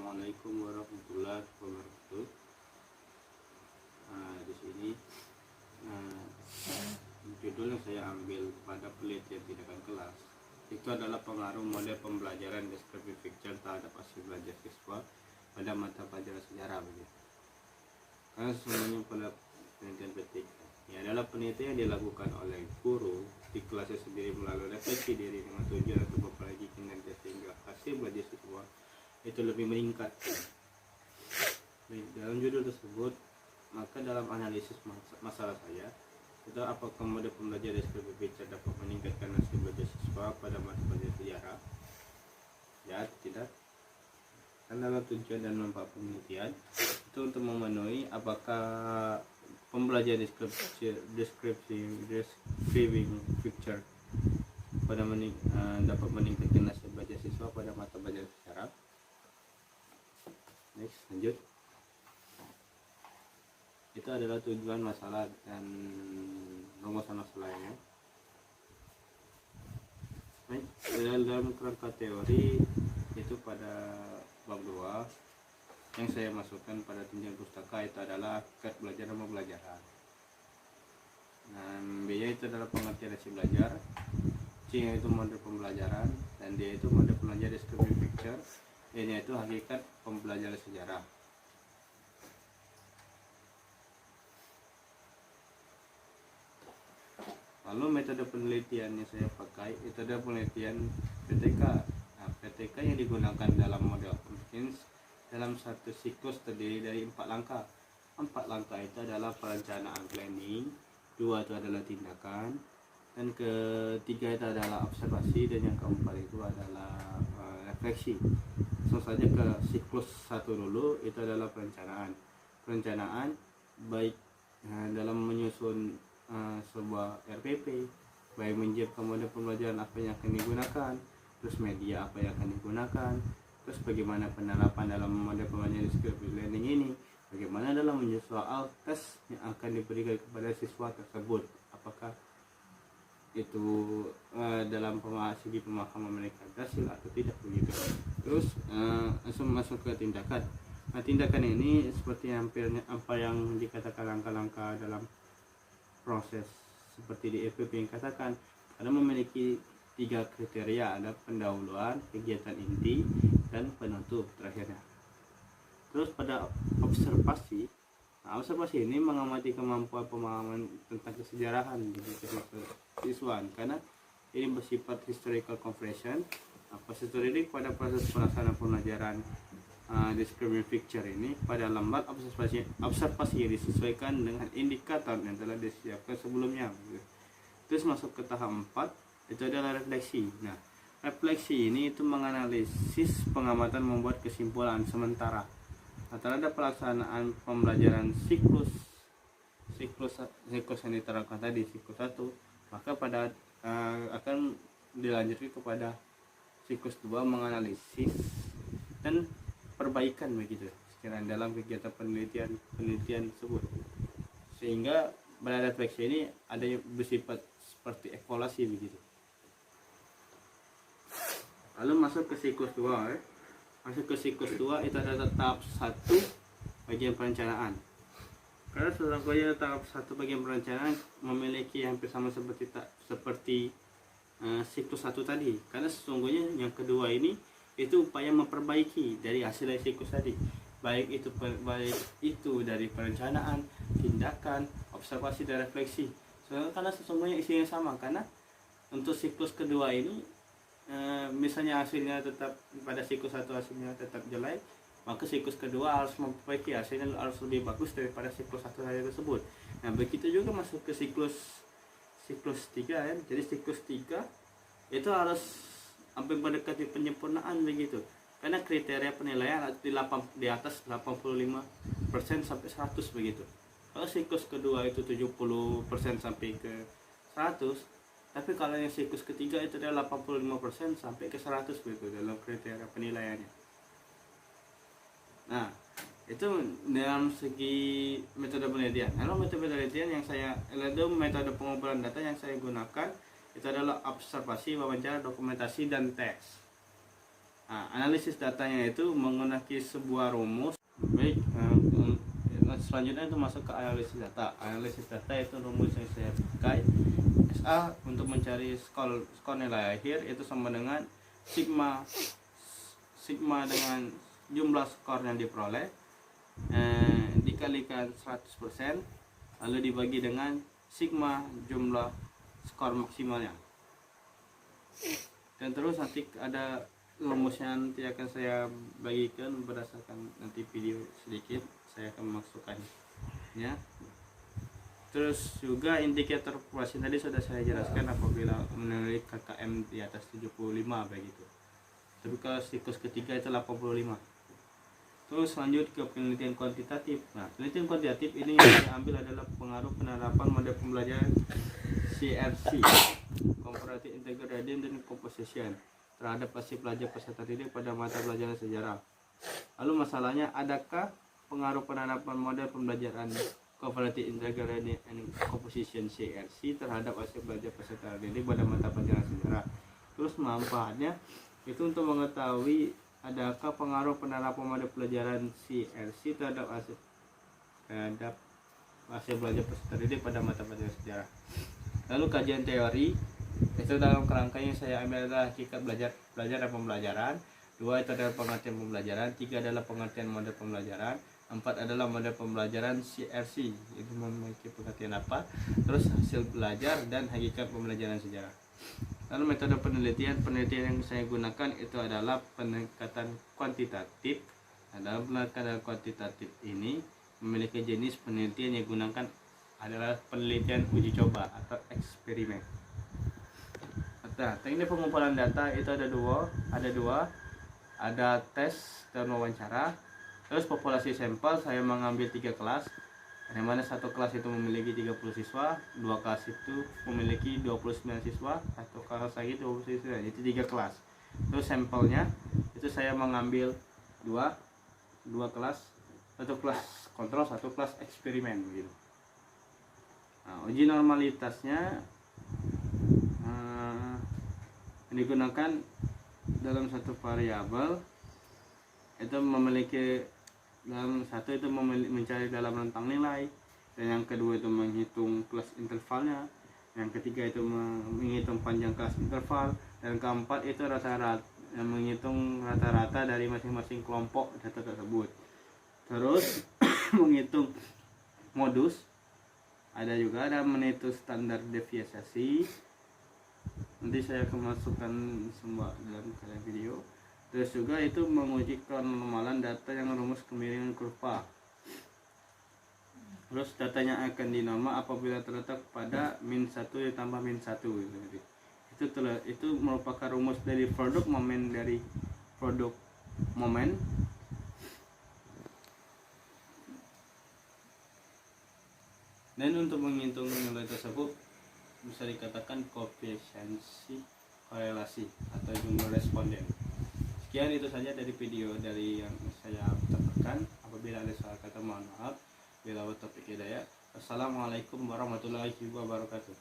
Assalamualaikum warahmatullahi wabarakatuh. Di sini judul yang saya ambil pada penelitian tindakan kelas itu adalah pengaruh model pembelajaran descriptive picture terhadap hasil belajar siswa pada mata pelajaran sejarah begitu. Karena sesungguhnya pada penelitian PTK ini adalah penelitian yang dilakukan oleh guru di kelasnya sendiri melalui refleksi diri dengan tujuan untuk memperbaiki kinerja sehingga hasil belajar siswa itu lebih meningkat. Dalam judul tersebut, maka dalam analisis masalah saya itu apakah model pembelajaran descriptive picture dapat meningkatkan hasil belajar siswa pada mata pelajaran sejarah? Ya, tidak. Karena dalam tujuan dan manfaat penelitian itu untuk memenuhi apakah pembelajaran describing picture dapat meningkatkan hasil belajar siswa pada mata pelajaran sejarah. Next, lanjut. Itu adalah tujuan masalah dan rumusan masalahnya. Baik, dalam kerangka teori itu pada bab 2 yang saya masukkan pada tunjangan pustaka itu adalah hakikat belajar dan pembelajaran. B itu adalah pengertian hasil belajar, C itu model pembelajaran, dan D itu model pembelajaran descriptive picture, E nya itu hakikat pembelajaran sejarah. Lalu metode penelitian yang saya pakai itu adalah penelitian PTK. Nah, PTK yang digunakan dalam model Hopkins dalam satu siklus terdiri dari 4 langkah. 4 langkah itu adalah perencanaan planning, 2 itu adalah tindakan, dan ketiga itu adalah observasi, dan yang keempat itu adalah refleksi. Langsung saja ke siklus 1 dulu, itu adalah perencanaan. Perencanaan baik dalam menyusun sebuah RPP, baik menyiapkan model pembelajaran apa yang akan digunakan, terus media apa yang akan digunakan, terus bagaimana penerapan dalam model pembelajaran descriptive learning ini, bagaimana dalam menyusun soal tes yang akan diberikan kepada siswa tersebut, apakah itu dalam segi pemahaman mereka berhasil atau tidak begitu. Terus langsung masuk ke tindakan. Nah, tindakan ini seperti hampirnya apa yang dikatakan langkah-langkah dalam proses seperti di FPP yang katakan, ada memiliki 3 kriteria, ada pendahuluan, kegiatan inti, dan penutup terakhirnya. Terus pada observasi, nah, observasi ini mengamati kemampuan pemahaman tentang kesejarahan di siswa, karena ini bersifat historical comprehension. History pada proses pelaksanaan pembelajaran descriptive picture ini pada lembar observasi yang disesuaikan dengan indikator yang telah disiapkan sebelumnya. Terus masuk ke tahap 4, itu adalah refleksi. Nah, refleksi ini itu menganalisis pengamatan, membuat kesimpulan sementara terhadap pelaksanaan pembelajaran siklus yang diterapkan tadi, siklus 1, maka pada akan dilanjutkan kepada siklus 2, menganalisis dan perbaikan begitu sekiranya dalam kegiatan penelitian tersebut, sehingga pada refleksi ini ada yang bersifat seperti evaluasi begitu. Lalu masuk ke siklus 2. Masuk ke siklus 2 itu adalah tahap 1 bagian perencanaan. Karena sesungguhnya tahap 1 bagian perencanaan memiliki hampir sama seperti siklus 1 tadi. Karena sesungguhnya yang kedua ini itu upaya memperbaiki dari hasil siklus tadi, baik itu dari perencanaan, tindakan, observasi, dan refleksi. Karena sesungguhnya isinya sama. Karena untuk siklus kedua ini misalnya hasilnya tetap pada siklus 1 hasilnya tetap jelek, maka siklus kedua harus memperbaiki hasilnya harus lebih bagus daripada siklus 1 hari tersebut. Nah, begitu juga masuk ke siklus 3 ya. Jadi siklus 3 itu harus hampir mendekati penyempurnaan begitu. Karena kriteria penilaian di atas 85% sampai 100 begitu. Kalau siklus kedua itu 70% sampai ke 100, tapi kalau yang siklus ketiga itu adalah 85% sampai ke 100 begitu dalam kriteria penilaiannya. Nah, itu dalam segi metode penelitian. Lalu metode penelitian yang metode pengumpulan data yang saya gunakan itu adalah observasi, wawancara, dokumentasi, dan tes. Nah, analisis datanya itu menggunakan sebuah rumus. Baik, selanjutnya itu masuk ke analisis data. Analisis data itu rumus yang saya pakai. SA untuk mencari skor nilai akhir itu sama dengan sigma dengan jumlah skor yang diperoleh dikalikan 100%, lalu dibagi dengan sigma jumlah skor maksimalnya. Dan terus nanti ada rumusnya, nanti akan saya bagikan berdasarkan nanti video sedikit saya akan memasukkan ya. Terus juga indikator populasi tadi sudah saya jelaskan apabila menilai KKM di atas 75 begitu. Tapi kalau siklus ketiga itu 85. Terus lanjut ke penelitian kuantitatif. Nah, penelitian kuantitatif ini yang saya ambil adalah pengaruh penerapan model pembelajaran CRC, Comparative Integrated Reading dan Composition, terhadap hasil belajar peserta didik pada mata pelajaran sejarah. Lalu masalahnya, adakah pengaruh penerapan model pembelajaran Comparative Integrated Reading and Composition CRC terhadap hasil belajar peserta didik pada mata pelajaran sejarah? Terus manfaatnya itu untuk mengetahui adakah pengaruh penerapan model pelajaran CRC terhadap hasil belajar peserta didik pada mata pelajaran sejarah. Lalu kajian teori itu dalam kerangka yang saya ambil adalah hakikat belajar dan pembelajaran. 2 itu adalah pengertian pembelajaran. 3 adalah pengertian model pembelajaran. 4 adalah model pembelajaran CRC, itu memiliki pengertian apa, terus hasil belajar dan hakikat pembelajaran sejarah. Lalu metode penelitian yang saya gunakan itu adalah pendekatan kuantitatif. Dalam pendekatan kuantitatif ini memiliki jenis penelitian yang digunakan adalah penelitian uji coba atau eksperimen. Nah, teknik pengumpulan data itu ada dua, ada tes dan wawancara. Terus populasi sampel saya mengambil 3 kelas, yang mana satu kelas itu memiliki 30 siswa, 2 kelas itu memiliki 29 siswa, satu kelas lagi 20 siswa, itu 3 kelas. Terus sampelnya itu saya mengambil dua kelas, satu kelas kontrol, satu kelas eksperimen gitu. Nah, uji normalitasnya digunakan dalam satu variabel itu memiliki dalam satu itu mencari dalam rentang nilai, dan yang kedua itu menghitung kelas intervalnya, yang ketiga itu menghitung panjang kelas interval, dan keempat itu rata-rata menghitung rata-rata dari masing-masing kelompok data tersebut. Terus menghitung modus, ada menghitung standar deviasi. Nanti saya akan masukkan semua dalam kalian video. Terus juga itu menguji kenormalan data yang rumus kemiringan kurva. Terus datanya akan dinormal apabila terletak pada min 1 ditambah min 1 gitu. Itu merupakan rumus dari produk momen dan untuk menghitung nilai tersebut bisa dikatakan koefisiensi korelasi atau jumlah responden. Sekian itu saja dari video yang saya dapatkan. Apabila ada salah kata mohon maaf. Bila topik hidayah. Assalamualaikum warahmatullahi wabarakatuh.